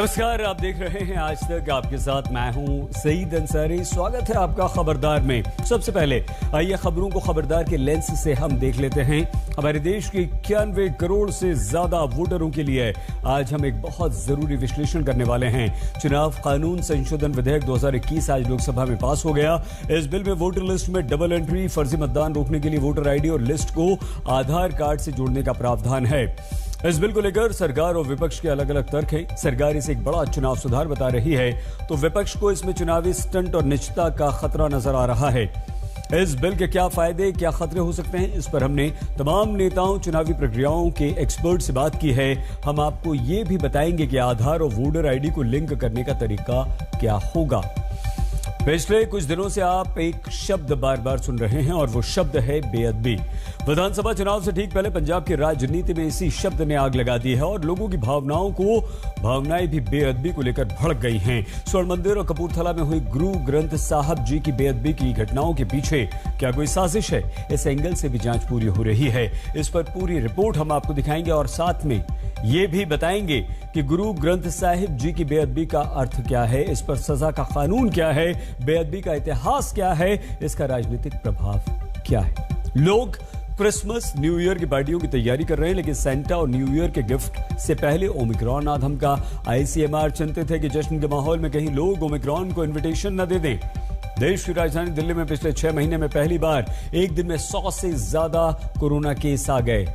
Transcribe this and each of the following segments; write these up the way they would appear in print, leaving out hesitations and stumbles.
नमस्कार, आप देख रहे हैं आज तक। आपके साथ मैं हूं सईद अंसारी। स्वागत है आपका खबरदार में। सबसे पहले आइए खबरों को खबरदार के लेंस से हम देख लेते हैं। हमारे देश के 91 करोड़ से ज्यादा वोटरों के लिए आज हम एक बहुत जरूरी विश्लेषण करने वाले हैं। चुनाव कानून संशोधन विधेयक 2021 आज लोकसभा में पास हो गया। इस बिल में वोटर लिस्ट में डबल एंट्री, फर्जी मतदान रोकने के लिए वोटर आईडी और लिस्ट को आधार कार्ड से जोड़ने का प्रावधान है। इस बिल को लेकर सरकार और विपक्ष के अलग अलग तर्क हैं। सरकार इसे एक बड़ा चुनाव सुधार बता रही है, तो विपक्ष को इसमें चुनावी स्टंट और निजता का खतरा नजर आ रहा है। इस बिल के क्या फायदे, क्या खतरे हो सकते हैं, इस पर हमने तमाम नेताओं, चुनावी प्रक्रियाओं के एक्सपर्ट से बात की है। हम आपको ये भी बताएंगे कि आधार और वोटर आईडी को लिंक करने का तरीका क्या होगा। पिछले कुछ दिनों से आप एक शब्द बार बार सुन रहे हैं और वो शब्द है बेअदबी। विधानसभा चुनाव से ठीक पहले पंजाब की राजनीति में इसी शब्द ने आग लगा दी है और लोगों की भावनाएं भी बेअदबी को लेकर भड़क गई हैं। स्वर्ण मंदिर और कपूरथला में हुई गुरु ग्रंथ साहब जी की बेअदबी की घटनाओं के पीछे क्या कोई साजिश है? इस एंगल से भी जांच पूरी हो रही है। इस पर पूरी रिपोर्ट हम आपको दिखाएंगे और साथ में ये भी बताएंगे कि गुरु ग्रंथ साहिब जी की बेअदबी का अर्थ क्या है, इस पर सजा का कानून क्या है, बेअदबी का इतिहास क्या है, इसका राजनीतिक प्रभाव क्या है। लोग क्रिसमस, न्यू ईयर की पार्टियों की तैयारी कर रहे हैं, लेकिन सेंटा और न्यू ईयर के गिफ्ट से पहले ओमिक्रॉन आधम का। आईसीएमआर चिंतित है कि जश्न के माहौल में कहीं लोग ओमिक्रॉन को इन्विटेशन न दे दें। देश की राजधानी दिल्ली में पिछले 6 महीने में पहली बार एक दिन में 100 से ज्यादा कोरोना केस आ गए।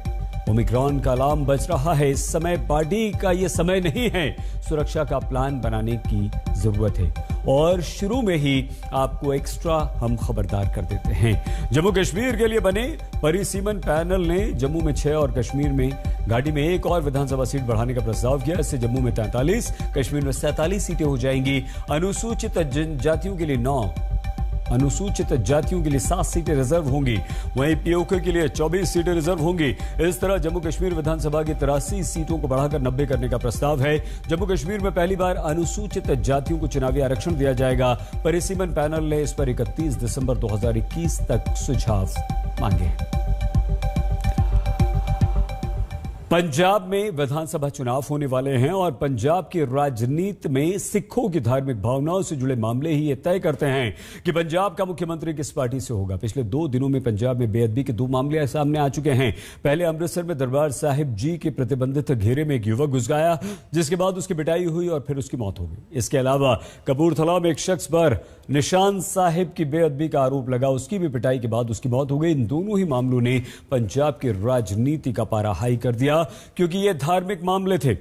ओमिक्रॉन का अलार्म बज रहा है। इस समय पार्टी का ये समय नहीं है, सुरक्षा का प्लान बनाने की जरूरत है। और शुरू में ही आपको एक्स्ट्रा हम खबरदार कर देते हैं। जम्मू कश्मीर के लिए बने परिसीमन पैनल ने जम्मू में 6 और कश्मीर में घाटी में 1 और विधानसभा सीट बढ़ाने का प्रस्ताव किया। इससे जम्मू में 43, कश्मीर में 47 सीटें हो जाएंगी। अनुसूचित जनजातियों के लिए 9, अनुसूचित जातियों के लिए 7 सीटें रिजर्व होंगी। वहीं पीओके के लिए 24 सीटें रिजर्व होंगी। इस तरह जम्मू कश्मीर विधानसभा की 83 सीटों को बढ़ाकर 90 करने का प्रस्ताव है। जम्मू कश्मीर में पहली बार अनुसूचित जातियों को चुनावी आरक्षण दिया जाएगा। परिसीमन पैनल ने इस पर 31 दिसंबर 2021 तक सुझाव मांगे। पंजाब में विधानसभा चुनाव होने वाले हैं और पंजाब की राजनीति में सिखों की धार्मिक भावनाओं से जुड़े मामले ही ये तय करते हैं कि पंजाब का मुख्यमंत्री किस पार्टी से होगा। पिछले 2 दिनों में पंजाब में बेअदबी के 2 मामले सामने आ चुके हैं। पहले अमृतसर में दरबार साहिब जी के प्रतिबंधित घेरे में एक युवक घुस गया, जिसके बाद उसकी पिटाई हुई और फिर उसकी मौत हो गई। इसके अलावा कपूरथला में एक शख्स पर निशान साहिब की बेअदबी का आरोप लगा, उसकी भी पिटाई के बाद उसकी मौत हो गई। इन दोनों ही मामलों ने पंजाब की राजनीति का पारा हाई कर दिया, क्योंकि ये धार्मिक मामले थे।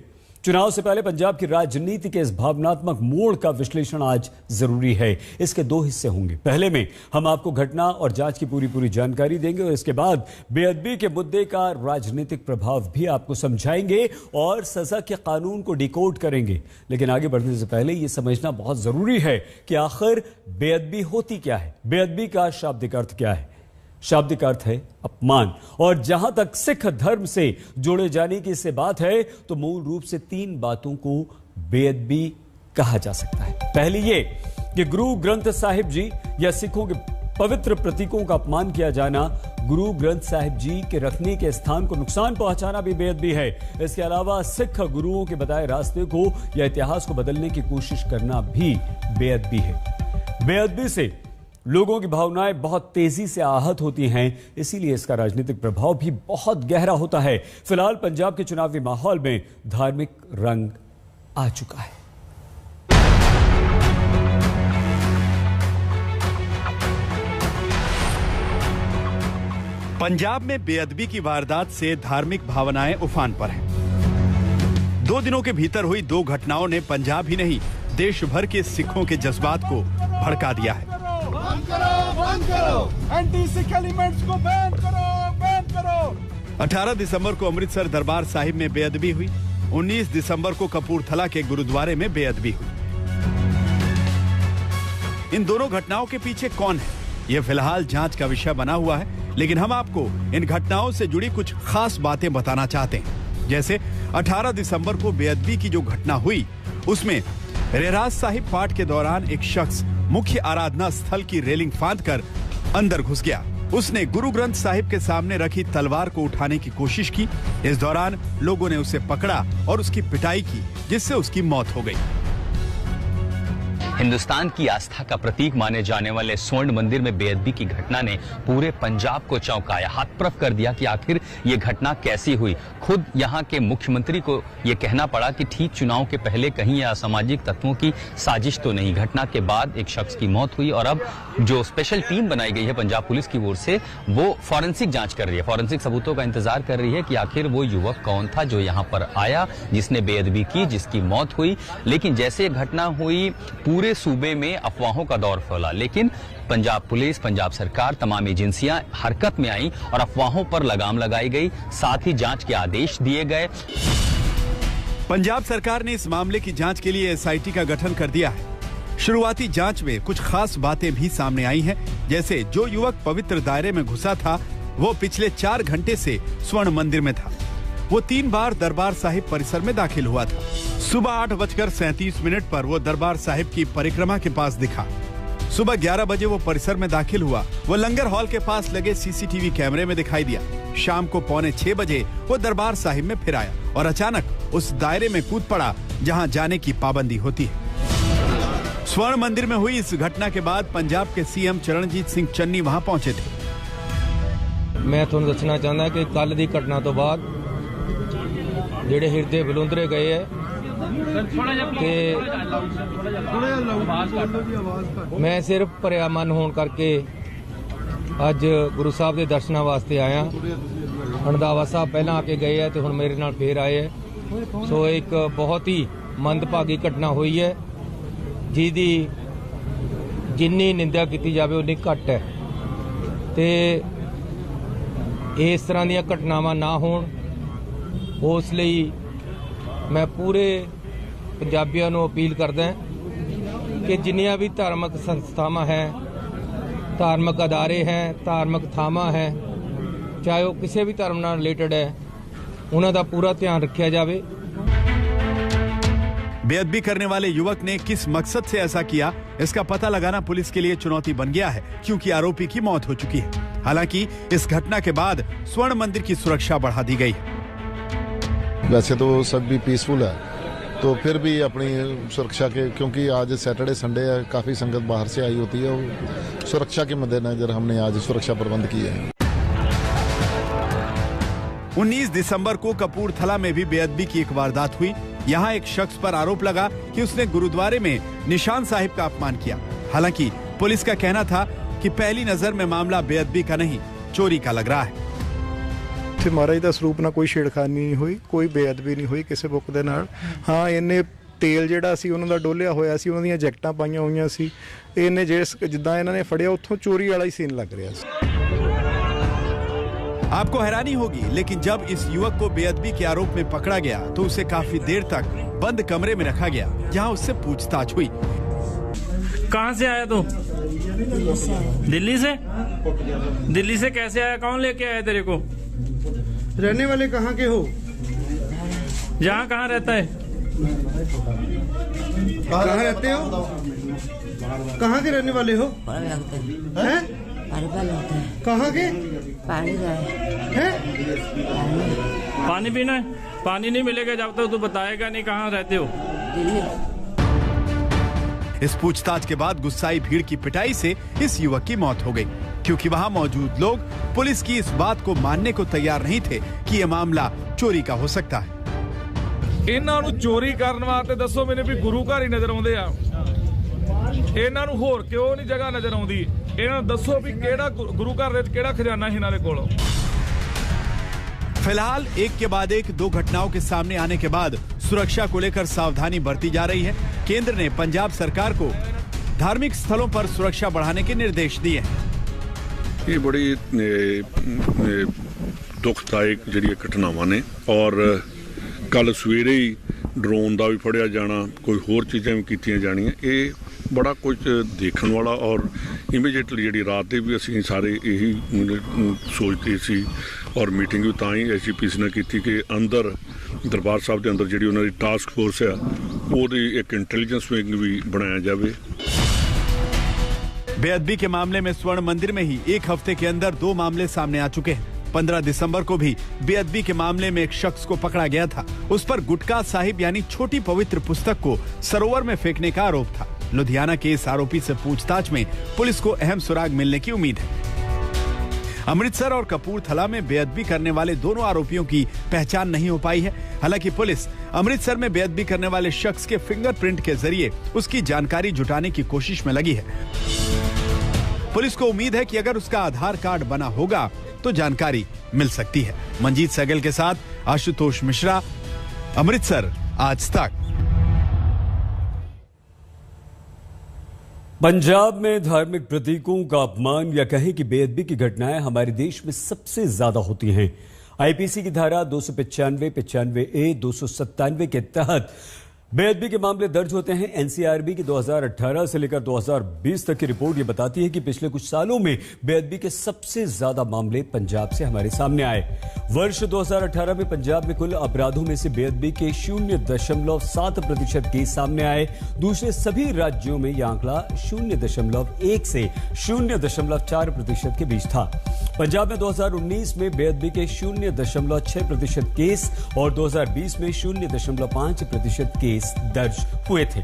चुनाव से पहले पंजाब की राजनीति के इस भावनात्मक मोड़ का विश्लेषण आज जरूरी है। इसके 2 हिस्से होंगे। पहले में हम आपको घटना और जांच की पूरी जानकारी देंगे और इसके बाद बेअदबी के मुद्दे का राजनीतिक प्रभाव भी आपको समझाएंगे और सजा के कानून को डिकोड करेंगे। लेकिन आगे बढ़ने से पहले यह समझना बहुत जरूरी है कि आखिर बेअदबी होती क्या है, बेअदबी का शाब्दिक अर्थ क्या है। शाब्दिक अर्थ है अपमान, और जहां तक सिख धर्म से जोड़े जाने की से बात है तो मूल रूप से 3 बातों को बेअदबी कहा जा सकता है। पहली ये कि गुरु ग्रंथ साहिब जी या सिखों के पवित्र प्रतीकों का अपमान किया जाना, गुरु ग्रंथ साहिब जी के रखने के स्थान को नुकसान पहुंचाना भी बेअदबी है। इसके अलावा सिख गुरुओं के बताए रास्ते को या इतिहास को बदलने की कोशिश करना भी बेअदबी है। बेअदबी से लोगों की भावनाएं बहुत तेजी से आहत होती हैं, इसीलिए इसका राजनीतिक प्रभाव भी बहुत गहरा होता है। फिलहाल पंजाब के चुनावी माहौल में धार्मिक रंग आ चुका है। पंजाब में बेअदबी की वारदात से धार्मिक भावनाएं उफान पर हैं। 2 दिनों के भीतर हुई 2 घटनाओं ने पंजाब ही नहीं, देश भर के सिखों के जज्बात को भड़का दिया है। बंद करो, एंटी सिख एलिमेंट्स को बैन करो। 18 दिसंबर को अमृतसर दरबार साहिब में बेअदबी हुई। 19 दिसंबर को कपूरथला के गुरुद्वारे में बेअदबी हुई। इन दोनों घटनाओं के पीछे कौन है, यह फिलहाल जांच का विषय बना हुआ है, लेकिन हम आपको इन घटनाओं से जुड़ी कुछ खास बातें बताना चाहते हैं। जैसे 18 दिसंबर को बेअदबी की जो घटना हुई, उसमें रहराज साहिब पाठ के दौरान एक शख्स मुख्य आराधना स्थल की रेलिंग फांदकर अंदर घुस गया। उसने गुरु ग्रंथ साहिब के सामने रखी तलवार को उठाने की कोशिश की। इस दौरान लोगों ने उसे पकड़ा और उसकी पिटाई की, जिससे उसकी मौत हो गई। हिंदुस्तान की आस्था का प्रतीक माने जाने वाले स्वर्ण मंदिर में बेअदबी की घटना ने पूरे पंजाब को चौंकाया, हतप्रभ कर दिया कि आखिर ये घटना कैसी हुई। खुद यहाँ के मुख्यमंत्री को ये कहना पड़ा कि ठीक चुनाव के पहले कहीं असामाजिक तत्वों की साजिश तो नहीं। घटना के बाद एक शख्स की मौत हुई और अब जो स्पेशल टीम बनाई गई है पंजाब पुलिस की ओर से, वो फॉरेंसिक जांच कर रही है, फॉरेंसिक सबूतों का इंतजार कर रही है कि आखिर वो युवक कौन था जो यहाँ पर आया, जिसने बेअदबी की, जिसकी मौत हुई। लेकिन जैसे घटना हुई, पूरे सूबे में अफवाहों का दौर फैला, लेकिन पंजाब पुलिस, पंजाब सरकार, तमाम एजेंसियां हरकत में आई और अफवाहों पर लगाम लगाई गई, साथ ही जांच के आदेश दिए गए। पंजाब सरकार ने इस मामले की जांच के लिए एसआईटी का गठन कर दिया है। शुरुआती जांच में कुछ खास बातें भी सामने आई हैं, जैसे जो युवक पवित्र दायरे में घुसा था वो पिछले 4 घंटे से स्वर्ण मंदिर में था। वो 3 बार दरबार साहिब परिसर में दाखिल हुआ था। सुबह 8:37 पर वो दरबार साहिब की परिक्रमा के पास दिखा। सुबह 11 बजे वो परिसर में दाखिल हुआ। वो लंगर हॉल के पास लगे सीसीटीवी कैमरे में दिखाई दिया। शाम को 5:45 बजे वो दरबार साहिब में फिर आया और अचानक उस दायरे में कूद पड़ा जहां जाने की पाबंदी होती है। स्वर्ण मंदिर में हुई इस घटना के बाद पंजाब के सीएम चरणजीत सिंह चन्नी वहां पहुंचे थे। मैं तुहानू दसना चाहता कि कल की घटना तो बाद ਜਿਹੜੇ ਹਿਰਦੇ ਬਲੁੰਦਰੇ ਗਏ ਹੈ ਤੇ ਮੈਂ ਸਿਰਫ ਭਰਿਆ ਮਨ ਹੋਣ ਕਰਕੇ ਅੱਜ ਗੁਰੂ ਸਾਹਿਬ ਦੇ ਦਰਸ਼ਨਾਂ ਵਾਸਤੇ ਆਇਆ। ਰੰਧਾਵਾ ਸਾਹਿਬ ਪਹਿਲਾਂ ਆ ਕੇ ਗਏ ਹੈ ਤੇ ਹੁਣ ਮੇਰੇ ਨਾਲ ਫੇਰ ਆਏ ਹੈ। ਸੋ ਇੱਕ ਬਹੁਤ ਹੀ ਮੰਦਭਾਗੀ ਘਟਨਾ ਹੋਈ ਹੈ, ਜਿਹਦੀ ਜਿੰਨੀ ਨਿੰਦਾ ਕੀਤੀ ਜਾਵੇ ਉਨੀ ਘੱਟ ਹੈ ਤੇ ਇਸ ਤਰ੍ਹਾਂ ਦੀਆਂ ਘਟਨਾਵਾਂ ਨਾ ਹੋਣ, ਉਸ ਲਈ ਮੈਂ ਪੂਰੇ ਪੰਜਾਬੀਆਂ ਨੂੰ ਅਪੀਲ ਕਰਦਾ ਕਿ ਜਿੰਨੀਆਂ ਵੀ ਧਾਰਮਿਕ ਸੰਸਥਾਵਾਂ ਹੈ, ਧਾਰਮਿਕ ਅਦਾਰੇ ਹੈ, ਧਾਰਮਿਕ ਥਾਵਾਂ ਹੈ, ਚਾਹੇ ਉਹ ਕਿਸੇ ਵੀ ਧਰਮ ਨਾਲ ਰਿਲੇਟਡ ਹੈ, ਉਹਨਾਂ ਦਾ ਪੂਰਾ ਧਿਆਨ ਰੱਖਿਆ ਜਾਵੇ। बेअदबी करने वाले युवक ने किस मकसद से ऐसा किया, इसका पता लगाना पुलिस के लिए चुनौती बन गया है, क्योंकि आरोपी की मौत हो चुकी है। हालांकि इस घटना के बाद स्वर्ण मंदिर की सुरक्षा बढ़ा दी गई है। वैसे तो सब भी पीसफुल है, तो फिर भी अपनी सुरक्षा के, क्योंकि आज सैटरडे संडे है, काफ़ी संगत बाहर से आई होती है, सुरक्षा के मद्देनजर हमने आज सुरक्षा प्रबंध किए हैं। 19 दिसंबर को कपूरथला में भी बेअदबी की एक वारदात हुई। यहाँ एक शख्स पर आरोप लगा कि उसने गुरुद्वारे में निशान साहिब का अपमान किया। हालांकि पुलिस का कहना था कि पहली नजर में मामला बेअदबी का नहीं, चोरी का लग रहा है। महाराज का स्वरूप ना कोई छेड़खानी नहीं हुई, कोई बेअदबी नहीं हुई किसी बुक दे नाल। हाँ, इन्हें तेल जिहड़ा सी उन्हां दा डोलिया होया सी, उन्हां दीयां जैकटां पाईयां होईयां सी। इन्हें जिद्दां इन्हां ने फड़िया उत्थों चोरी वाला ही सीन लग रहा सी। आपको हैरानी होगी, लेकिन जब इस युवक को बेअदबी के आरोप में पकड़ा गया तो उसे काफी देर तक बंद कमरे में रखा गया, जहां उससे पूछताछ हुई। कहाँ से आया तू? दिल्ली से? दिल्ली से कैसे आया? कौन लेके आया तेरे को? रहने वाले कहाँ के हो? यहाँ कहाँ रहता है? कहाँ रहते हो? कहाँ के रहने वाले हो? हैं? कहाँ के? हैं? पानी पीना है? पानी नहीं मिलेगा जब तक तू बताएगा नहीं कहाँ रहते हो। इस पूछताछ के बाद गुस्साई भीड़ की पिटाई से इस युवक की मौत हो गई, क्योंकि वहां मौजूद लोग पुलिस की इस बात को मानने को तैयार नहीं थे कि यह मामला चोरी का हो सकता है। ਇਹਨਾਂ ਨੂੰ ਚੋਰੀ ਕਰਨ ਵਾਸਤੇ ਦੱਸੋ ਮੈਨੂੰ ਵੀ ਗੁਰੂ ਘਰ ਹੀ ਨਜ਼ਰ ਆਉਂਦੇ ਆ, ਇਹਨਾਂ ਨੂੰ ਹੋਰ ਕਿਉਂ ਨਹੀਂ ਜਗ੍ਹਾ ਨਜ਼ਰ ਆਉਂਦੀ? ਇਹਨਾਂ ਨੂੰ ਦੱਸੋ ਵੀ ਕਿਹੜਾ ਗੁਰੂ ਘਰ ਵਿੱਚ ਕਿਹੜਾ ਖਜ਼ਾਨਾ ਇਹਨਾਂ ਦੇ ਕੋਲ। फिलहाल एक के बाद एक 2 घटनाओं के सामने आने के बाद सुरक्षा को लेकर सावधानी बरती जा रही है। केंद्र ने पंजाब सरकार को धार्मिक स्थलों पर सुरक्षा बढ़ाने के निर्देश दिए हैं। ये बड़ी दुखदायक जी घटनावां ने, और कल सवेरे ही ड्रोन का भी फड़िया जाना, कोई होर चीज़ां भी कीतियां जानियां, ये बड़ा कुछ देखने वाला। और इमीडिएटली जी रात भी असीं सारे यही सोचते सी, और मीटिंग भी तां ही SGPC ने की कि अंदर दरबार साहब के अंदर जी उन्होंने टास्क फोर्स है, वो एक इंटैलीजेंस विंग भी बनाया जाए। बेअदबी के मामले में स्वर्ण मंदिर में ही एक हफ्ते के अंदर 2 मामले सामने आ चुके हैं। 15 दिसंबर को भी बेअदबी के मामले में एक शख्स को पकड़ा गया था। उस पर गुटखा साहिब यानी छोटी पवित्र पुस्तक को सरोवर में फेंकने का आरोप था। लुधियाना के इस आरोपी से पूछताछ में पुलिस को अहम सुराग मिलने की उम्मीद है। अमृतसर और कपूरथला में बेअदबी करने वाले दोनों आरोपियों की पहचान नहीं हो पाई है। हालांकि पुलिस अमृतसर में बेअदबी करने वाले शख्स के फिंगरप्रिंट के जरिए उसकी जानकारी जुटाने की कोशिश में लगी है। पुलिस को उम्मीद है कि अगर उसका आधार कार्ड बना होगा तो जानकारी मिल सकती है। मंजीत सहगल के साथ आशुतोष मिश्रा, अमृतसर, आज तक। पंजाब में धार्मिक प्रतीकों का अपमान या कहें कि बेअदबी की घटनाएं हमारे देश में सबसे ज्यादा होती हैं। आईपीसी की धारा 295, 95A, 297 के तहत बेअदबी के मामले दर्ज होते हैं। एनसीआरबी की 2018 से लेकर 2020 तक की रिपोर्ट ये बताती है कि पिछले कुछ सालों में बेअदबी के सबसे ज्यादा मामले पंजाब से हमारे सामने आए। वर्ष 2018 में पंजाब में कुल अपराधों में से बेअदबी के 0.7% केस सामने आए। दूसरे सभी राज्यों में यह आंकड़ा 0.1 से 0.4% के बीच था। पंजाब में 2019 में बेअदबी के 0.6% केस और 2020 में 0.5% केस दर्ज हुए थे।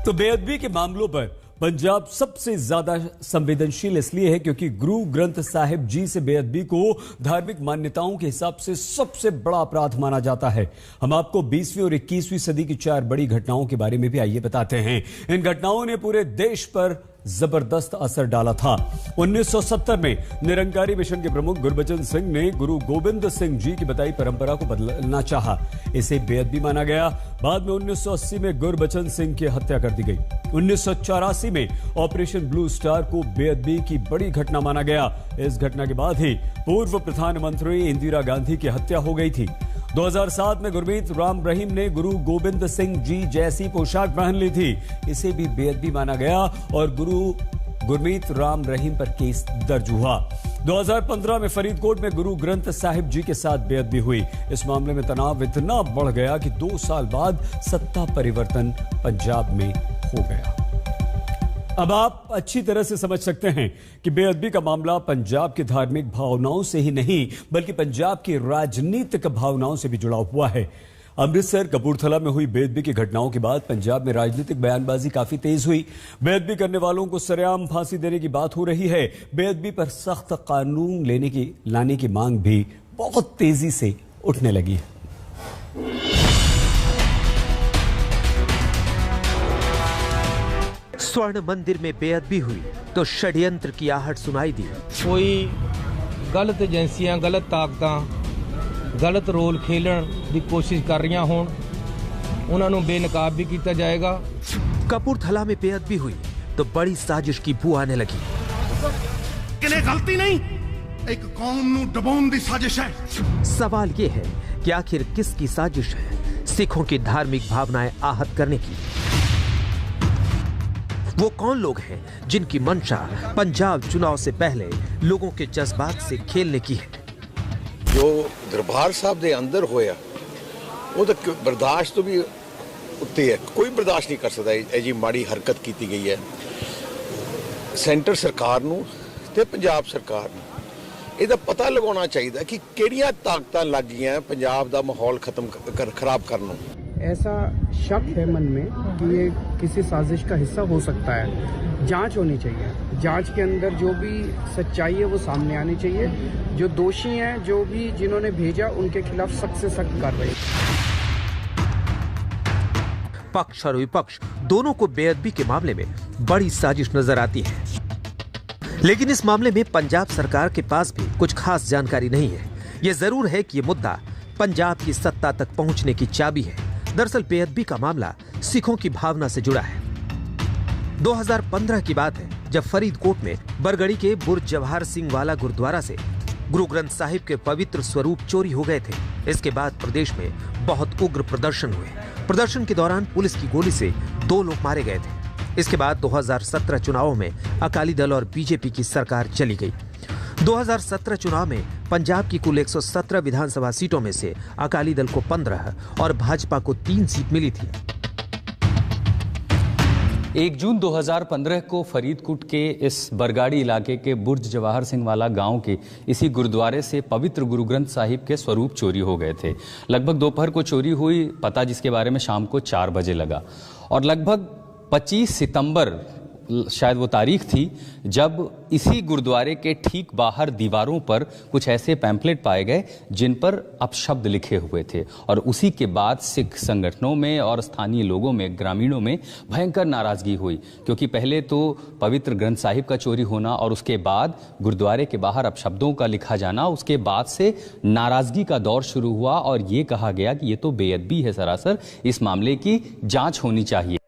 तो बेअदबी के मामलों पर पंजाब सबसे ज्यादा संवेदनशील इसलिए है क्योंकि गुरु ग्रंथ साहिब जी से बेअदबी को धार्मिक मान्यताओं के हिसाब से सबसे बड़ा अपराध माना जाता है। हम आपको 20वीं और 21वीं सदी की 4 बड़ी घटनाओं के बारे में भी आइए बताते हैं। इन घटनाओं ने पूरे देश पर जबरदस्त असर डाला था। 1970 में निरंकारी मिशन के प्रमुख गुरबचन सिंह ने गुरु गोविंद सिंह जी की बताई परंपरा को बदलना चाहा। इसे बेअदबी माना गया। बाद में 1980 में गुरबचन सिंह की हत्या कर दी गई। 1984 में ऑपरेशन ब्लू स्टार को बेअदबी की बड़ी घटना माना गया। इस घटना के बाद ही पूर्व प्रधानमंत्री इंदिरा गांधी की हत्या हो गई थी। 2007 में गुरमीत राम रहीम ने गुरु गोविंद सिंह जी जैसी पोशाक पहन ली थी। इसे भी बेअदबी माना गया और गुरमीत राम रहीम पर केस दर्ज हुआ। 2015 में फरीदकोट में गुरु ग्रंथ साहिब जी के साथ बेअदबी हुई। इस मामले में तनाव इतना बढ़ गया कि 2 साल बाद सत्ता परिवर्तन पंजाब में हो गया। अब आप अच्छी तरह से समझ सकते हैं कि बेअदबी का मामला पंजाब की धार्मिक भावनाओं से ही नहीं बल्कि पंजाब की राजनीतिक भावनाओं से भी जुड़ा हुआ है। अमृतसर, कपूरथला में हुई बेअदबी की घटनाओं के बाद पंजाब में राजनीतिक बयानबाजी काफी तेज हुई। बेअदबी करने वालों को सरेआम फांसी देने की बात हो रही है। बेअदबी पर सख्त कानून लाने की मांग भी बहुत तेजी से उठने लगी है। स्वर्ण मंदिर में बेअदबी हुई तो षड्यंत्र की आहट सुनाई दी। कोई गलत एजेंसियां, गलत ताकतां, गलत रोल खेलन की कोशिश कर रही होण, उन्हां नूं बेनकाब भी किया जाएगा। कपूरथला में बेअदबी हुई तो बड़ी साजिश की बू आने लगी। किने गलती नहीं, एक कौम नूं दबाउण दी साजिश है। सवाल ये है कि आखिर किसकी साजिश है सिखों की धार्मिक भावनाएं आहत करने की? वो कौन लोग हैं जिनकी मंशा पंजाब चुनाव से पहले लोगों के जज्बात से खेलने की है? जो दरबार साहब के अंदर होया वो तो बर्दाश्त तो भी उत्ते है, कोई बर्दाश्त नहीं कर सकता। ये जी माड़ी हरकत की गई है सेंटर सरकार नूं ते पंजाब सरकार नूं। ਇਹਦਾ पता लगाना चाहिए कि ਕਿਹੜੀਆਂ ਤਾਕਤਾਂ ਲੱਗ ਗਈਆਂ पंजाब ਦਾ माहौल खराब करने ਨੂੰ। ऐसा शक है मन में कि ये किसी साजिश का हिस्सा हो सकता है। जांच होनी चाहिए। जांच के अंदर जो भी सच्चाई है वो सामने आनी चाहिए। जो दोषी हैं, जो भी जिन्होंने भेजा, उनके खिलाफ सख्त से सख्त कार्रवाई। पक्ष और विपक्ष दोनों को बेअदबी के मामले में बड़ी साजिश नजर आती है, लेकिन इस मामले में पंजाब सरकार के पास भी कुछ खास जानकारी नहीं है। यह जरूर है कि यह मुद्दा पंजाब की सत्ता तक पहुंचने की चाबी है। दरअसल बेअदबी का मामला सिखों की भावना से जुड़ा है। 2015 की बात है जब फरीदकोट में बरगढ़ी के बुर्ज जवाहर सिंह वाला गुरुद्वारा से गुरु ग्रंथ साहिब के पवित्र स्वरूप चोरी हो गए थे। इसके बाद प्रदेश में बहुत उग्र प्रदर्शन हुए। प्रदर्शन के दौरान पुलिस की गोली से 2 लोग मारे गए थे। इसके बाद 2017 चुनावों में अकाली दल और बीजेपी की सरकार चली गई। 2017 चुनाव में पंजाब की कुल 117 विधानसभा सीटों में से अकाली दल को 15 और भाजपा को 3 सीट मिली थी। 1 जून 2015 को फरीदकोट के इस बरगाड़ी इलाके के बुर्ज जवाहर सिंह वाला गांव के इसी गुरुद्वारे से पवित्र गुरु ग्रंथ साहिब के स्वरूप चोरी हो गए थे। लगभग दोपहर को चोरी हुई, पता जिसके बारे में शाम को 4 बजे लगा और लगभग 25 सितंबर शायद वो तारीख थी जब इसी गुरुद्वारे के ठीक बाहर दीवारों पर कुछ ऐसे पैम्फलेट पाए गए जिन पर अपशब्द लिखे हुए थे और उसी के बाद सिख संगठनों में और स्थानीय लोगों में, ग्रामीणों में भयंकर नाराजगी हुई, क्योंकि पहले तो पवित्र ग्रंथ साहिब का चोरी होना और उसके बाद गुरुद्वारे के बाहर अपशब्दों का लिखा जाना, उसके बाद से नाराजगी का दौर शुरू हुआ और ये कहा गया कि ये तो बेअदबी है सरासर, इस मामले की जांच होनी चाहिए।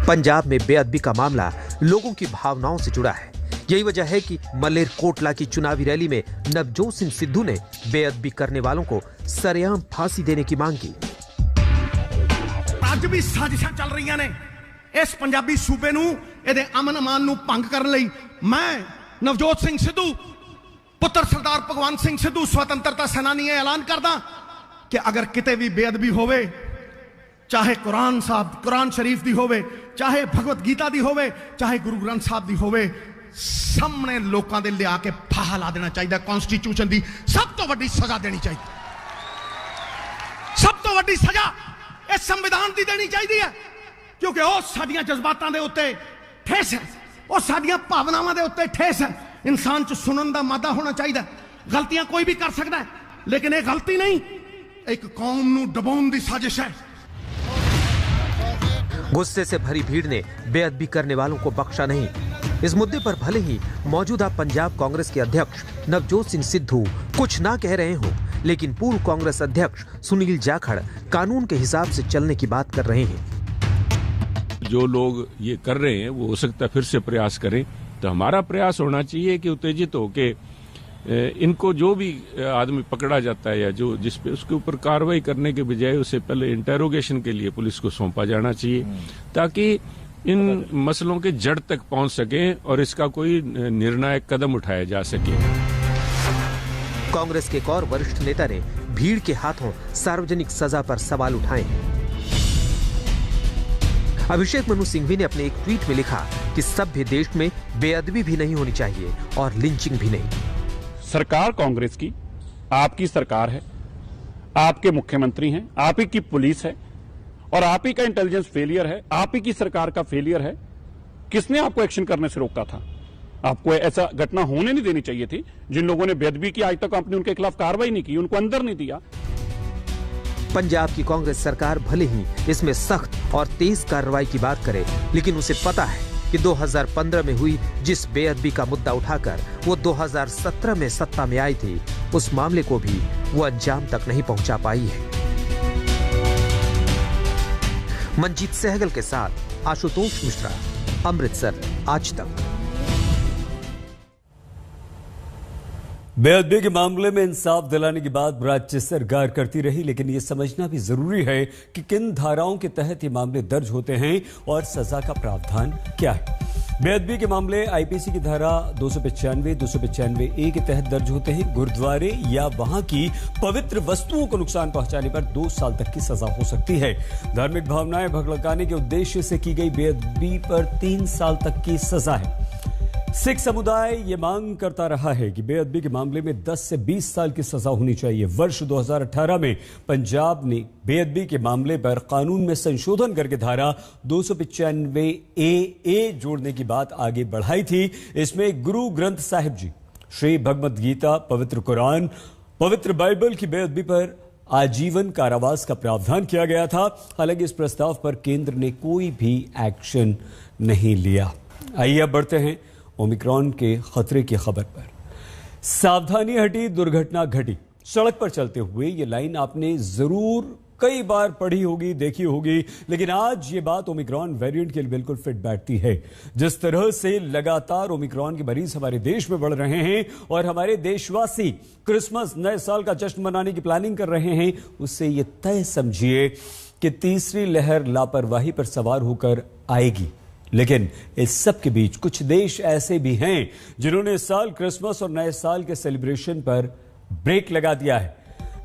पंजाब में बेअदबी का मामला लोगों की भावनाओं से जुड़ा है। यही वजह है कि मलेरकोटला की चुनावी रैली में नवजोत सिंह सिद्धू ने बेअदबी करने वालों को सरेआम फांसी देने की मांग की। ਅੱਜ ਵੀ ਸਾਜ਼ਿਸ਼ਾਂ ਚੱਲ ਰਹੀਆਂ ਨੇ ਇਸ ਪੰਜਾਬੀ ਸੂਬੇ ਨੂੰ, ਇਹਦੇ ਅਮਨ ਅਮਾਨ ਨੂੰ ਭੰਗ ਕਰਨ ਲਈ। ਮੈਂ ਨਵਜੋਤ ਸਿੰਘ ਸਿੱਧੂ ਪੁੱਤਰ ਸਰਦਾਰ ਭਗਵੰਤ ਸਿੰਘ ਸਿੱਧੂ स्वतंत्रता सेनानी ਇਹ ਐਲਾਨ ਕਰਦਾ ਕਿ ਅਗਰ ਕਿਤੇ ਵੀ ਬੇਅਦਬੀ ਹੋਵੇ, चाहे कुरान शरीफ दी होवे, चाहे भगवत गीता दी होवे, चाहे गुरु ग्रंथ साहब दी होवे, सामने लोकां दे लिया के फाहा ला देना चाहिए। कॉन्स्टिट्यूशन दी सब तो वड्डी सजा देनी चाहिए, सब तो वड्डी सजा इस संविधान दी देनी चाहिए है, क्योंकि वो साडियां जज्बातां दे उत्ते ठेस है, वो साडियां भावनावां दे उत्ते ठेस है। इंसान च सुनन दा मादा होना चाहिए। गलतियां कोई भी कर सकता है, लेकिन ये गलती नहीं, एक कौम नूं डबाउण दी साजिश है। गुस्से से भरी भीड़ ने बेअदबी करने वालों को बख्शा नहीं। इस मुद्दे पर भले ही मौजूदा पंजाब कांग्रेस के अध्यक्ष नवजोत सिंह सिद्धू कुछ ना कह रहे हों, लेकिन पूर्व कांग्रेस अध्यक्ष सुनील जाखड़ कानून के हिसाब से चलने की बात कर रहे हैं। जो लोग ये कर रहे हैं वो हो सकता है फिर से प्रयास करें, तो हमारा प्रयास होना चाहिए कि उत्तेजित होके इनको जो भी आदमी पकड़ा जाता है या जो जिस पे उसके ऊपर कार्रवाई करने के बजाय उसे पहले इंटेरोगेशन के लिए पुलिस को सौंपा जाना चाहिए, ताकि इन मसलों के जड़ तक पहुंच सके और इसका कोई निर्णायक कदम उठाया जा सके। कांग्रेस के एक और वरिष्ठ नेता ने भीड़ के हाथों सार्वजनिक सजा पर सवाल उठाए हैं। अभिषेक मनु सिंघवी ने अपने एक ट्वीट में लिखा कि सभ्य देश में बेअदबी भी नहीं होनी चाहिए और लिंचिंग भी नहीं। सरकार कांग्रेस की, आपकी सरकार है, आपके मुख्यमंत्री हैं, आप ही की पुलिस है और आप ही का इंटेलिजेंस फेलियर है, आप ही की सरकार का फेलियर है। किसने आपको एक्शन करने से रोका था? आपको ऐसा घटना होने नहीं देनी चाहिए थी। जिन लोगों ने बेअदबी की आज तक आपने उनके खिलाफ कार्रवाई नहीं की, उनको अंदर नहीं दिया। पंजाब की कांग्रेस सरकार भले ही इसमें सख्त और तेज कार्रवाई की बात करे, लेकिन उसे पता है कि 2015 में हुई जिस बेअदबी का मुद्दा उठाकर वो 2017 में सत्ता में आई थी, उस मामले को भी वो अंजाम तक नहीं पहुंचा पाई है। मंजीत सहगल के साथ आशुतोष मिश्रा, अमृतसर, आज तक। बेअदबी के मामले में इंसाफ दिलाने की बात राज्य सरकार करती रही, लेकिन ये समझना भी जरूरी है कि किन धाराओं के तहत ये मामले दर्ज होते हैं और सजा का प्रावधान क्या है। बेअदबी के मामले आईपीसी की धारा 295, 295A के तहत दर्ज होते हैं। गुरुद्वारे या वहां की पवित्र वस्तुओं को नुकसान पहुंचाने पर 2 साल तक की सजा हो सकती है। धार्मिक भावनाएं भड़काने के उद्देश्य से की गई बेअदबी पर 3 साल तक की सजा है। सिख समुदाय ये मांग करता रहा है कि बेअदबी के मामले में 10 से 20 साल की सजा होनी चाहिए। वर्ष 2018 में पंजाब ने बेअदबी के मामले पर कानून में संशोधन करके धारा 295A जोड़ने की बात आगे बढ़ाई थी। इसमें गुरु ग्रंथ साहिब जी, श्री भगवत गीता, पवित्र कुरान, पवित्र बाइबल की बेअदबी पर आजीवन कारावास का प्रावधान किया गया था। हालांकि इस प्रस्ताव पर केंद्र ने कोई भी एक्शन नहीं लिया। आइए अब बढ़ते हैं ओमिक्रॉन के खतरे की खबर पर। सावधानी हटी, दुर्घटना घटी। सड़क पर चलते हुए ये लाइन आपने जरूर कई बार पढ़ी होगी, देखी होगी, लेकिन आज ये बात ओमिक्रॉन वेरिएंट के लिए बिल्कुल फिट बैठती है। जिस तरह से लगातार ओमिक्रॉन के मरीज हमारे देश में बढ़ रहे हैं और हमारे देशवासी क्रिसमस, नए साल का जश्न मनाने की प्लानिंग कर रहे हैं, उससे ये तय समझिए कि तीसरी लहर लापरवाही पर सवार होकर आएगी। लेकिन इस सब के बीच कुछ देश ऐसे भी हैं जिन्होंने इस साल क्रिसमस और नए साल के सेलिब्रेशन पर ब्रेक लगा दिया है।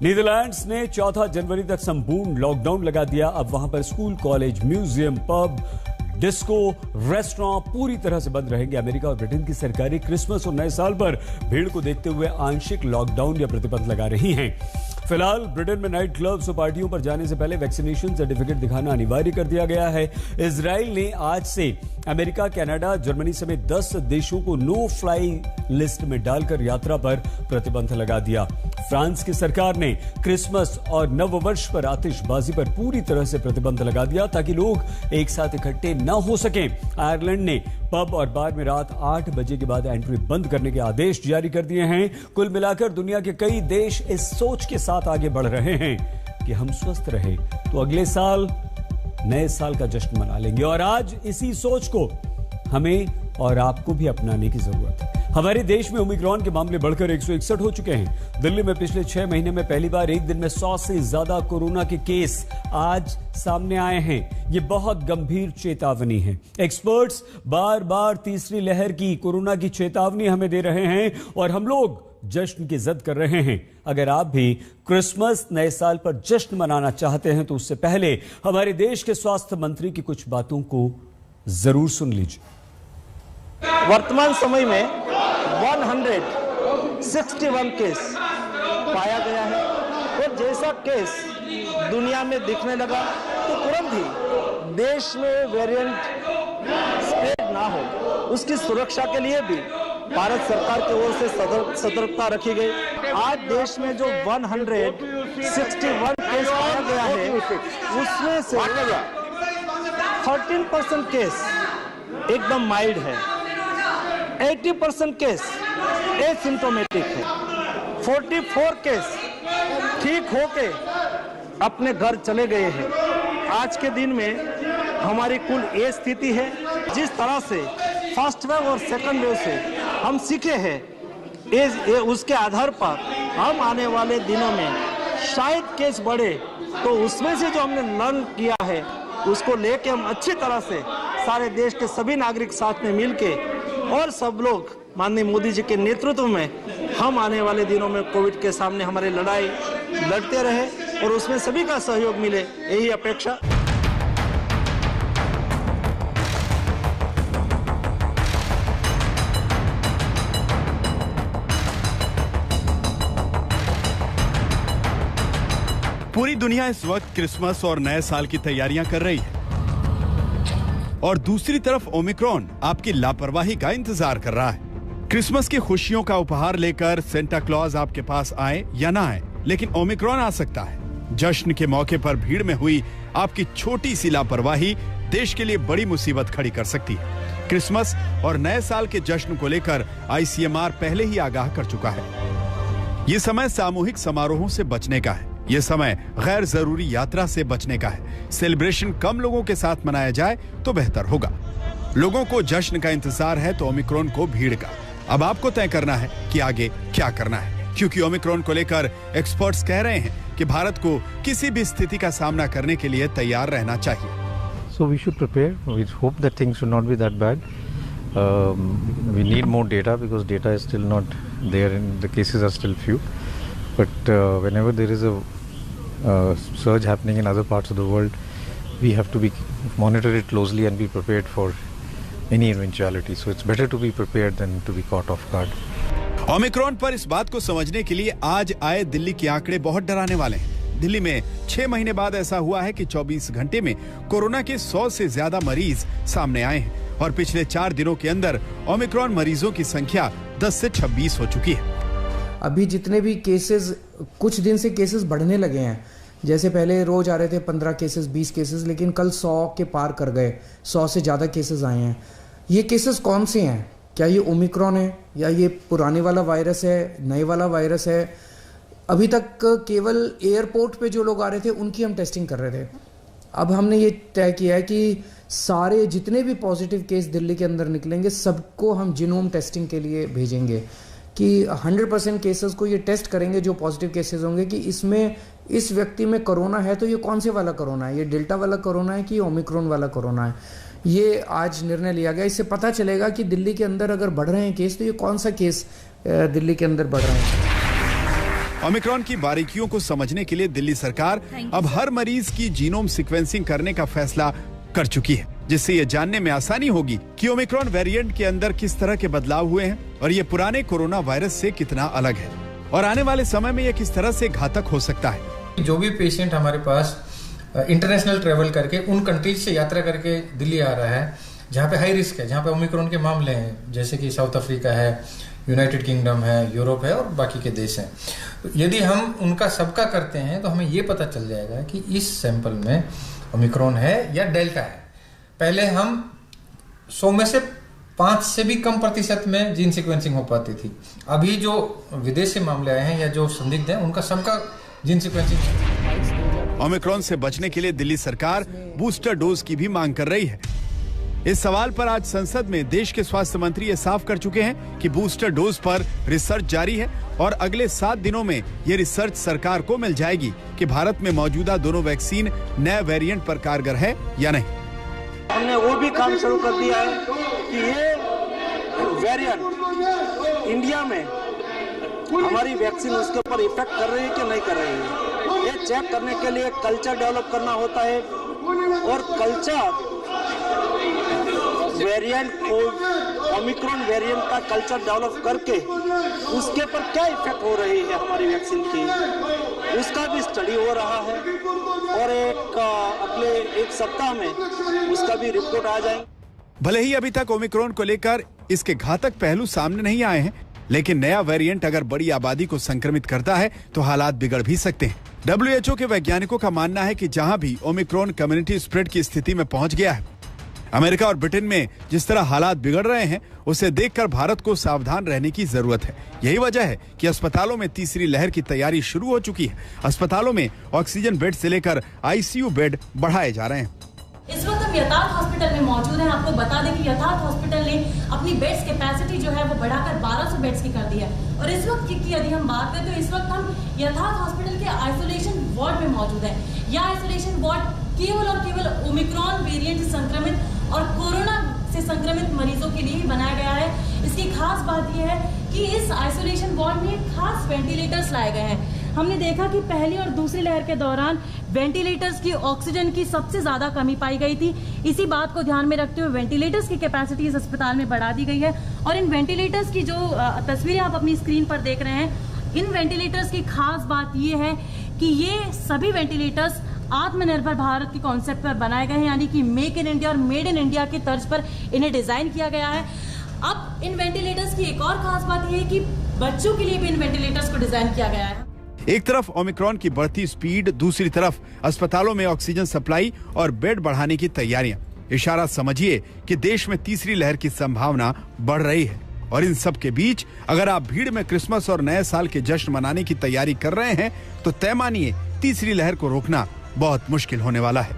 नीदरलैंड्स ने 4 जनवरी तक संपूर्ण लॉकडाउन लगा दिया। अब वहां पर school, college, museum, pub, disco, restaurant पूरी तरह से बंद रहेंगे। अमेरिका और ब्रिटेन की सरकारें क्रिसमस और नए साल पर भीड़ को देखते हुए आंशिक लॉकडाउन या प्रतिबंध लगा रही हैं। फिलहाल ब्रिटेन में नाइट क्लब्स और पार्टियों पर जाने से पहले वैक्सीनेशन सर्टिफिकेट दिखाना अनिवार्य कर दिया गया है। इजराइल ने आज से अमेरिका, कनाडा, जर्मनी समेत 10 देशों को नो फ्लाई लिस्ट में डालकर यात्रा पर प्रतिबंध लगा दिया। फ्रांस की सरकार ने क्रिसमस और नववर्ष पर आतिशबाजी पर पूरी तरह से प्रतिबंध लगा दिया ताकि लोग एक साथ इकट्ठे न हो सकें। आयरलैंड ने पब और बार में रात 8 बजे के बाद एंट्री बंद करने के आदेश जारी कर दिए हैं। कुल मिलाकर दुनिया के कई देश इस सोच के साथ आगे बढ़ रहे हैं कि हम स्वस्थ रहे तो अगले साल नए साल का जश्न मना लेंगे। और आज इसी सोच को हमें और आपको भी अपनाने की जरूरत है। हमारे देश में ओमिक्रॉन के मामले बढ़कर 161 हो चुके हैं। दिल्ली में पिछले 6 महीने में पहली बार एक दिन में 100 से ज्यादा कोरोना के केस आज सामने आए हैं। ये बहुत गंभीर चेतावनी है। एक्सपर्ट्स बार बार तीसरी लहर की कोरोना की चेतावनी हमें दे रहे हैं और हम लोग जश्न की जिद कर रहे हैं। अगर आप भी क्रिसमस, नए साल पर जश्न मनाना चाहते हैं तो उससे पहले हमारे देश के स्वास्थ्य मंत्री की कुछ बातों को जरूर सुन लीजिए। वर्तमान समय में 161 केस पाया गया है और जैसा केस दुनिया में दिखने लगा तो तुरंत ही देश में वेरिएंट स्प्रेड ना हो, उसकी सुरक्षा के लिए भी भारत सरकार की ओर से सतर्कता रखी गई। आज देश में जो 161 केस पाया गया है उसमें से 13% केस एकदम माइल्ड है, 80% केस एसिम्टोमेटिक है, 44 केस ठीक होके अपने घर चले गए हैं। आज के दिन में हमारी कुल ये स्थिति है। जिस तरह से फर्स्ट वेव और सेकंड वेव से हम सीखे हैं उसके आधार पर हम आने वाले दिनों में शायद केस बढ़े तो उसमें से जो हमने लर्न किया है उसको लेके हम अच्छी तरह से सारे देश के सभी नागरिक साथ में मिलके और सब लोग माननीय मोदी जी के नेतृत्व में हम आने वाले दिनों में कोविड के सामने हमारी लड़ाई लड़ते रहे और उसमें सभी का सहयोग मिले, यही अपेक्षा। पूरी दुनिया इस वक्त क्रिसमस और नए साल की तैयारियां कर रही है और दूसरी तरफ ओमिक्रॉन आपकी लापरवाही का इंतजार कर रहा है। क्रिसमस की खुशियों का उपहार लेकर सेंटा क्लॉज आपके पास आए या ना आए, लेकिन ओमिक्रॉन आ सकता है। जश्न के मौके पर भीड़ में हुई आपकी छोटी सी लापरवाही देश के लिए बड़ी मुसीबत खड़ी कर सकती है। क्रिसमस और नए साल के जश्न को लेकर ICMR पहले ही आगाह कर चुका है। ये समय सामूहिक समारोहों से बचने का है। ये समय गैर जरूरी यात्रा से बचने का है। सेलिब्रेशन कम लोगों के साथ मनाया जाए तो बेहतर होगा। लोगों को जश्न का इंतजार है तो ओमिक्रॉन को भीड़ का। अब आपको तय करना है कि आगे क्या करना है, क्योंकि ओमिक्रॉन को लेकर एक्सपर्ट्स कह रहे हैं कि भारत को किसी भी स्थिति का सामना करने के लिए तैयार रहना चाहिए। So we should prepare. We hope that things should not be that bad. We need more data because data is still not there and the cases are still few. But whenever there is a surge happening in other parts of the world, we have to monitor it closely and be prepared for any eventuality. So it's better to be prepared than to be caught off guard. Omicron पर इस बात को समझने के लिए आज आए दिल्ली के आंकड़े बहुत डराने वाले हैं। दिल्ली में 6 महीने बाद ऐसा हुआ है कि 24 घंटे में कोरोना के 100 से ज्यादा मरीज सामने आए हैं और पिछले 4 दिनों के अंदर ओमिक्रॉन मरीजों की संख्या 10 से 26 हो चुकी है। अभी जितने भी केसेस, कुछ दिन से केसेस बढ़ने लगे हैं। जैसे पहले रोज आ रहे थे 15 केसेस, 20 केसेस, लेकिन कल 100 के पार कर गए। 100 से ज़्यादा केसेस आए हैं। ये केसेस कौन से हैं? क्या ये ओमिक्रॉन है या ये पुराने वाला वायरस है, नए वाला वायरस है? अभी तक केवल एयरपोर्ट पे जो लोग आ रहे थे उनकी हम टेस्टिंग कर रहे थे। अब हमने ये तय किया है कि सारे जितने भी पॉजिटिव केस दिल्ली के अंदर निकलेंगे सबको हम जीनोम टेस्टिंग के लिए भेजेंगे कि 100% केसेस को ये टेस्ट करेंगे जो पॉजिटिव केसेस होंगे कि इसमें इस व्यक्ति में कोरोना है तो ये कौन से वाला कोरोना है, ये डेल्टा वाला कोरोना है कि ओमिक्रॉन वाला कोरोना है। ये आज निर्णय लिया गया। इससे पता चलेगा कि दिल्ली के अंदर अगर बढ़ रहे हैं केस तो ये कौन सा केस दिल्ली के अंदर बढ़ रहे हैं। ओमिक्रॉन की बारीकियों को समझने के लिए दिल्ली सरकार अब हर मरीज की जीनोम सीक्वेंसिंग करने का फैसला कर चुकी है, जिससे ये जानने में आसानी होगी कि ओमिक्रॉन वेरिएंट के अंदर किस तरह के बदलाव हुए हैं और ये पुराने कोरोना वायरस से कितना अलग है और आने वाले समय में ये किस तरह से घातक हो सकता है। जो भी पेशेंट हमारे पास इंटरनेशनल ट्रेवल करके उन कंट्रीज से यात्रा करके दिल्ली आ रहा है जहाँ पे हाई रिस्क है, जहाँ पे ओमिक्रॉन के मामले हैं, जैसे कि साउथ अफ्रीका है, यूनाइटेड किंगडम है, यूरोप है और बाकी के देश हैं, यदि हम उनका सबका करते हैं तो हमें ये पता चल जाएगा कि इस सैंपल में ओमिक्रॉन है या डेल्टा है। पहले हम 100 में से 5 से भी कम प्रतिशत में जीन सीक्वेंसिंग हो पाती थी। अभी जो विदेश से मामले आए हैं या जो संदिग्ध हैं उनका सबका जीन सीक्वेंसिंग। ओमिक्रॉन से बचने के लिए दिल्ली सरकार बूस्टर डोज की भी मांग कर रही है। इस सवाल पर आज संसद में देश के स्वास्थ्य मंत्री ये साफ कर चुके हैं कि बूस्टर डोज पर रिसर्च जारी है और अगले 7 दिनों में ये रिसर्च सरकार को मिल जाएगी कि भारत में मौजूदा दोनों वैक्सीन नए वेरिएंट पर कारगर है या नहीं। हमने वो भी काम शुरू कर दिया है कि ये वेरिएंट इंडिया में हमारी वैक्सीन उसके ऊपर इफेक्ट कर रही है कि नहीं कर रही है, ये चेक करने के लिए कल्चर डेवलप करना होता है और कल्चर वेरिएंट को ओमिक्रॉन वेरिएंट का कल्चर डेवलप करके उसके ऊपर क्या इफेक्ट हो रही है हमारी वैक्सीन की, उसका भी स्टडी हो रहा है और अगले 1 सप्ताह में उसका भी रिपोर्ट आ जाएगी। भले ही अभी तक ओमिक्रॉन को लेकर इसके घातक पहलू सामने नहीं आए हैं, लेकिन नया वेरिएंट अगर बड़ी आबादी को संक्रमित करता है तो हालात बिगड़ भी सकते हैं। WHO के वैज्ञानिकों का मानना है कि जहां भी ओमिक्रॉन कम्युनिटी स्प्रेड की स्थिति में पहुंच गया है, अमेरिका और ब्रिटेन में जिस तरह हालात बिगड़ रहे हैं उसे देखकर भारत को सावधान रहने की जरूरत है। यही वजह है कि अस्पतालों में तीसरी लहर की तैयारी शुरू हो चुकी है। अस्पतालों में ऑक्सीजन बेड से लेकर ICU बेड बढ़ाए जा रहे हैं। इस वक्त हम यथार्थ हॉस्पिटल में मौजूद हैं। आपको बता दें कि यथार्थ हॉस्पिटल ने अपनी बेड्स कैपेसिटी जो है वो बढ़ाकर 1200 बेड्स की कर दी है और इस वक्त की यदि हम बात करें तो इस वक्त हम यथार्थ हॉस्पिटल के आइसोलेशन वार्ड में मौजूद हैं। यह आइसोलेशन वार्ड केवल और केवल ओमिक्रॉन वेरिएंट से संक्रमित और कोरोना से संक्रमित मरीजों के लिए ही बनाया गया है। इसकी खास बात यह है कि इस आइसोलेशन वार्ड में खास वेंटिलेटर्स लाए गए हैं। हमने देखा कि पहली और दूसरी लहर के दौरान वेंटिलेटर्स की ऑक्सीजन की सबसे ज्यादा कमी पाई गई थी। इसी बात को ध्यान में रखते हुए वेंटिलेटर्स की कैपेसिटी इस अस्पताल में बढ़ा दी गई है और इन वेंटिलेटर्स की जो तस्वीरें आप अपनी स्क्रीन पर देख रहे हैं, इन वेंटिलेटर्स की खास बात यह है कि ये सभी वेंटिलेटर्स आत्मनिर्भर भारत के कॉन्सेप्ट पर बनाए गए हैं, यानी कि मेक इन इंडिया और मेड इन इंडिया की तर्ज पर इन्हें डिजाइन किया गया है। अब इन वेंटिलेटर्स की एक और खास बात यह है कि बच्चों के लिए भी इन वेंटिलेटर्स को डिजाइन किया गया है। एक तरफ ओमिक्रॉन की बढ़ती स्पीड, दूसरी तरफ अस्पतालों में ऑक्सीजन सप्लाई और बेड बढ़ाने की तैयारियां। इशारा समझिए कि देश में तीसरी लहर की संभावना बढ़ रही है और इन सब के बीच अगर आप भीड़ में क्रिसमस और नए साल के जश्न मनाने की तैयारी कर रहे हैं तो तय मानिए तीसरी लहर को रोकना बहुत मुश्किल होने वाला है।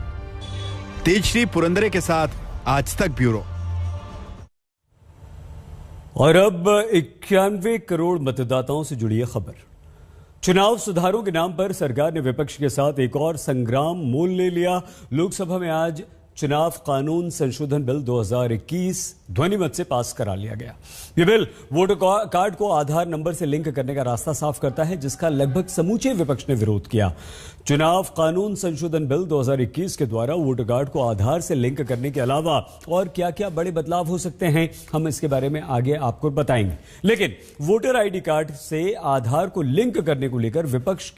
तेजश्री पुरंदरे के साथ आज तक ब्यूरो। और अब 91 करोड़ मतदाताओं से जुड़ी है खबर। चुनाव सुधारों के नाम पर सरकार ने विपक्ष के साथ एक और संग्राम मोल ले लिया। लोकसभा में आज चुनाव कानून संशोधन बिल 2021 ध्वनिमत से पास करा लिया गया। यह बिल वोटर कार्ड को आधार नंबर से लिंक करने का रास्ता साफ करता है, जिसका लगभग समूचे विपक्ष ने विरोध किया। चुनाव कानून संशोधन बिल 2021 के द्वारा वोटर कार्ड को आधार से लिंक करने के अलावा और क्या क्या बड़े बदलाव हो सकते हैं, हम इसके बारे में आगे आपको बताएंगे। लेकिन वोटर ID कार्ड से आधार को लिंक करने को लेकर विपक्ष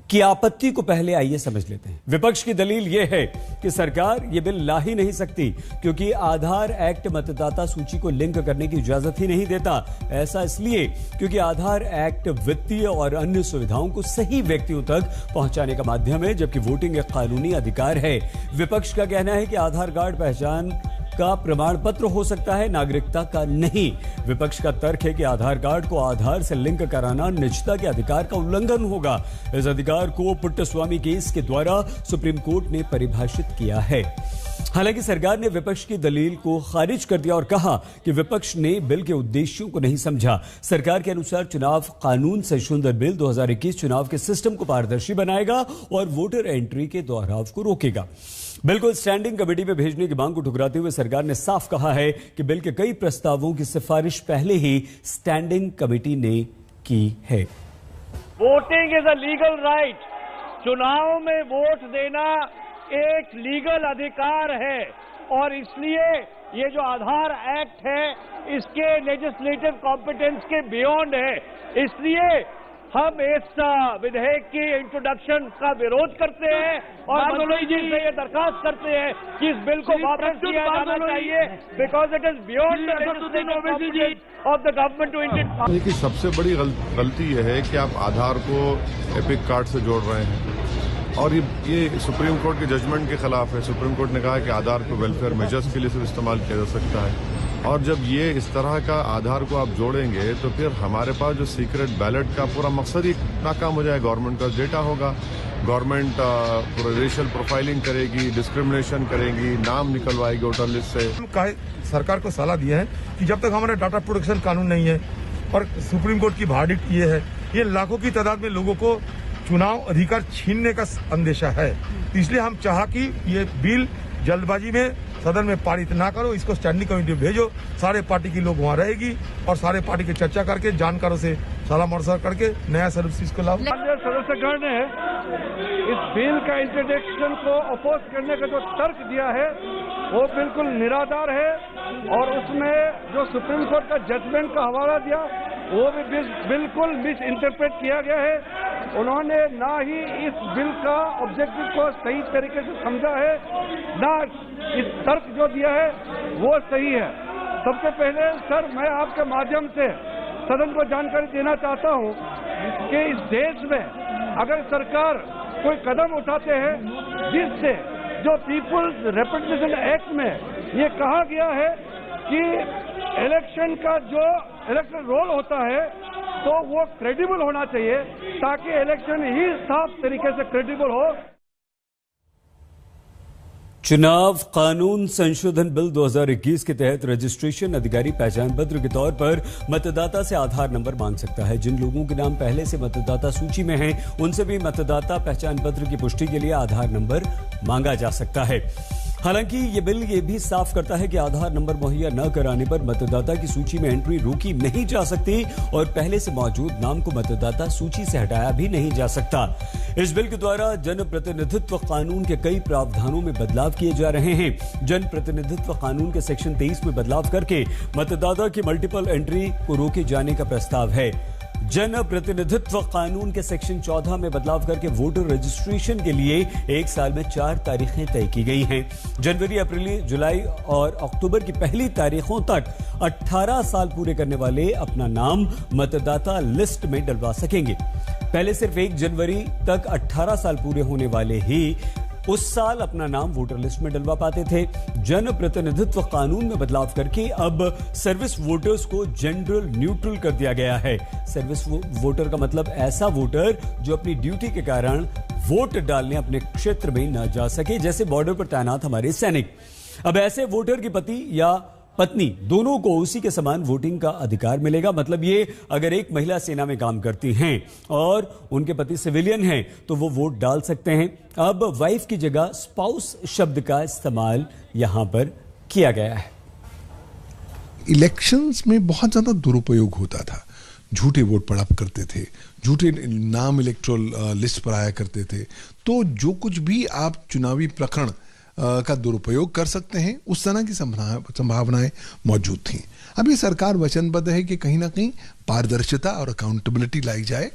की आपत्ति को पहले आइए समझ लेते हैं। विपक्ष की दलील यह है कि सरकार यह बिल ला ही नहीं सकती क्योंकि आधार एक्ट मतदाता सूची को लिंक करने की इजाजत ही नहीं देता। ऐसा इसलिए क्योंकि आधार एक्ट वित्तीय और अन्य सुविधाओं को सही व्यक्तियों तक पहुंचाने का माध्यम है, जबकि वोटिंग एक कानूनी अधिकार है। विपक्ष का कहना है कि आधार कार्ड पहचान का प्रमाण पत्र हो सकता है, नागरिकता का नहीं। विपक्ष का तर्क है कि आधार कार्ड को आधार से लिंक कराना निजता के अधिकार का उल्लंघन होगा। इस अधिकार को पुट्टस्वामी केस के द्वारा सुप्रीम कोर्ट ने परिभाषित किया है। हालांकि सरकार ने विपक्ष की दलील को खारिज कर दिया और कहा कि विपक्ष ने बिल के उद्देश्यों को नहीं समझा। सरकार के अनुसार चुनाव कानून संशोधन बिल 2021 चुनाव के सिस्टम को पारदर्शी बनाएगा और वोटर एंट्री के दोहराव को रोकेगा। बिल को स्टैंडिंग कमेटी में भेजने की मांग को ठुकराते हुए सरकार ने साफ कहा है कि बिल के कई प्रस्तावों की सिफारिश पहले ही स्टैंडिंग कमेटी ने की है। Voting is a legal right. चुनाव में वोट देना एक लीगल अधिकार है और इसलिए ये जो आधार एक्ट है इसके लेजिस्लेटिव कॉम्पिटेंस के बियॉन्ड है। इसलिए हम इस विधेयक की इंट्रोडक्शन का विरोध करते हैं और मंत्री जी से ये दरखास्त करते हैं कि इस बिल को वापस किया जाना चाहिए because it is beyond the legislative competence of the government to Indian. देखिए, सबसे बड़ी गलती यह है कि आप आधार को एपिक कार्ड से जोड़ रहे हैं और ये सुप्रीम कोर्ट के जजमेंट के खिलाफ है। सुप्रीम कोर्ट ने कहा है कि आधार को वेलफेयर मेजर्स के लिए सिर्फ इस्तेमाल किया जा सकता है और जब ये इस तरह का आधार को आप जोड़ेंगे तो फिर हमारे पास जो सीक्रेट बैलेट का पूरा मकसद ही नाकाम हो जाएगा। गवर्नमेंट का डेटा होगा, गवर्नमेंट पूरा रेशियल प्रोफाइलिंग करेगी, डिस्क्रिमिनेशन करेगी, नाम निकलवाएगी वोटर लिस्ट से। सरकार को सलाह दिया है कि जब तक हमारा डाटा प्रोटेक्शन कानून नहीं है और सुप्रीम कोर्ट की वर्डिक्ट ये है, ये लाखों की तादाद में लोगों को चुनाव अधिकार छीनने का अंदेशा है। इसलिए हम चाहा कि ये बिल जल्दबाजी में सदन में पारित ना करो, इसको स्टैंडिंग कमेटी भेजो, सारे पार्टी के लोग वहाँ रहेगी और सारे पार्टी की चर्चा करके जानकारों से सलाह मशवरा करके नया सर्विस को लाओ। सदस्यगण ने इस बिल का इंट्रोडक्शन को अपोज करने का जो तर्क दिया है वो बिल्कुल निराधार है और उसमें जो सुप्रीम कोर्ट का जजमेंट का हवाला दिया वो भी बिल्कुल मिस इंटरप्रेट किया गया है। उन्होंने ना ही इस बिल का ऑब्जेक्टिव को सही तरीके से समझा है, ना इस तर्क जो दिया है वो सही है। सबसे पहले सर मैं आपके माध्यम से सदन को जानकारी देना चाहता हूं कि इस देश में अगर सरकार कोई कदम उठाते हैं जिससे जो पीपुल्स रिप्रेजेंटेशन एक्ट में ये कहा गया है कि इलेक्शन का जो इलेक्शन रोल होता है तो वो क्रेडिबल होना चाहिए ताकि इलेक्शन ही साफ तरीके से क्रेडिबल हो। चुनाव कानून संशोधन बिल 2021 के तहत रजिस्ट्रेशन अधिकारी पहचान पत्र के तौर पर मतदाता से आधार नंबर मांग सकता है। जिन लोगों के नाम पहले से मतदाता सूची में हैं, उनसे भी मतदाता पहचान पत्र की पुष्टि के लिए आधार नंबर मांगा जा सकता है। हालांकि ये बिल ये भी साफ करता है कि आधार नंबर मुहैया न कराने पर मतदाता की सूची में एंट्री रोकी नहीं जा सकती और पहले से मौजूद नाम को मतदाता सूची से हटाया भी नहीं जा सकता। इस बिल के द्वारा जनप्रतिनिधित्व कानून के कई प्रावधानों में बदलाव किए जा रहे हैं। जनप्रतिनिधित्व कानून के सेक्शन 23 में बदलाव करके मतदाता की मल्टीपल एंट्री को रोके जाने का प्रस्ताव है। जन प्रतिनिधित्व कानून के सेक्शन 14 में बदलाव करके वोटर रजिस्ट्रेशन के लिए 1 साल में 4 तारीखें तय की गई हैं। जनवरी, अप्रैल, जुलाई और अक्टूबर की पहली तारीखों तक 18 साल पूरे करने वाले अपना नाम मतदाता लिस्ट में डलवा सकेंगे। पहले सिर्फ 1 जनवरी तक 18 साल पूरे होने वाले ही उस साल अपना नाम वोटर लिस्ट में डलवा पाते थे। जन प्रतिनिधित्व कानून में बदलाव करके अब सर्विस वोटर्स को जेंडर न्यूट्रल कर दिया गया है। सर्विस वोटर का मतलब ऐसा वोटर जो अपनी ड्यूटी के कारण वोट डालने अपने क्षेत्र में न जा सके, जैसे बॉर्डर पर तैनात हमारे सैनिक। अब ऐसे वोटर की पति या पत्नी दोनों को उसी के समान वोटिंग का अधिकार मिलेगा। मतलब ये, अगर एक महिला सेना में काम करती हैं और उनके पति सिविलियन हैं तो वो वोट डाल सकते हैं। अब वाइफ की जगह स्पाउस शब्द का इस्तेमाल यहां पर किया गया है। इलेक्शंस में बहुत ज्यादा दुरुपयोग होता था, झूठे वोट पड़ा करते थे, झूठे नाम इलेक्टोरल लिस्ट पर आया करते थे। तो जो कुछ भी आप चुनावी प्रकरण का दुरुपयोग कर सकते हैं, उस तरह की संभावनाएं मौजूद थीं। अब ये सरकार वचनबद्ध है कि कहीं ना कहीं पारदर्शिता और अकाउंटेबिलिटी लाई जाए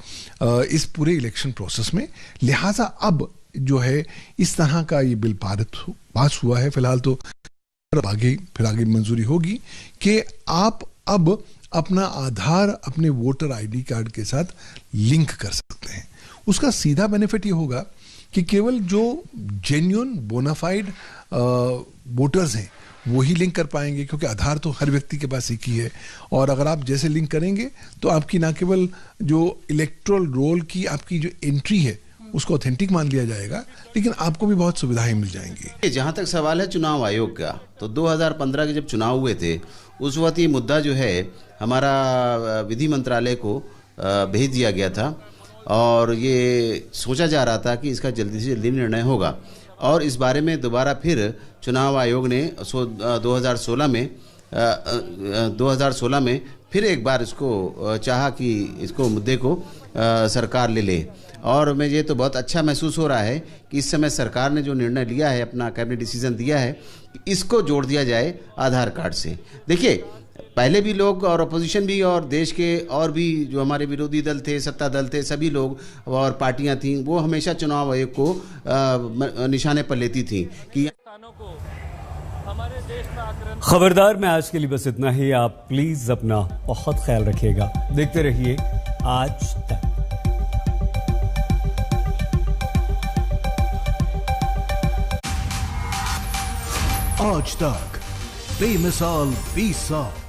इस पूरे इलेक्शन प्रोसेस में। लिहाजा अब जो है इस तरह का ये बिल पास हुआ है। फिलहाल तो फिर आगे मंजूरी होगी कि आप अब अपना आधार अपने वोटर आईडी कार्ड के साथ लिंक कर सकते हैं। उसका सीधा बेनिफिट ये होगा कि केवल जो जेन्युइन बोनाफाइड वोटर्स हैं वो ही लिंक कर पाएंगे, क्योंकि आधार तो हर व्यक्ति के पास एक ही है। और अगर आप जैसे लिंक करेंगे तो आपकी ना केवल जो इलेक्टोरल रोल की आपकी जो एंट्री है उसको ऑथेंटिक मान लिया जाएगा, लेकिन आपको भी बहुत सुविधाएं मिल जाएंगी। जहां तक सवाल है चुनाव आयोग का, तो 2015 के जब चुनाव हुए थे उस वक्त ये मुद्दा जो है हमारा विधि मंत्रालय को भेज दिया गया था और ये सोचा जा रहा था कि इसका जल्दी से जल्दी निर्णय होगा। और इस बारे में दोबारा फिर चुनाव आयोग ने 2016 में 2016 में फिर एक बार इसको चाहा कि इसको मुद्दे को सरकार ले ले, और मुझे तो बहुत अच्छा महसूस हो रहा है कि इस समय सरकार ने जो निर्णय लिया है, अपना कैबिनेट डिसीजन दिया है कि इसको जोड़ दिया जाए आधार कार्ड से। देखिए, पहले भी लोग और अपोजिशन भी और देश के और भी जो हमारे विरोधी दल थे, सत्ता दल थे, सभी लोग और पार्टियां थीं, वो हमेशा चुनाव आयोग को निशाने पर लेती थी कि खबरदार में आज के लिए बस इतना ही। आप प्लीज अपना बहुत ख्याल रखिएगा। देखते रहिए आज तक। आज तक बेमिसाल 20 साल।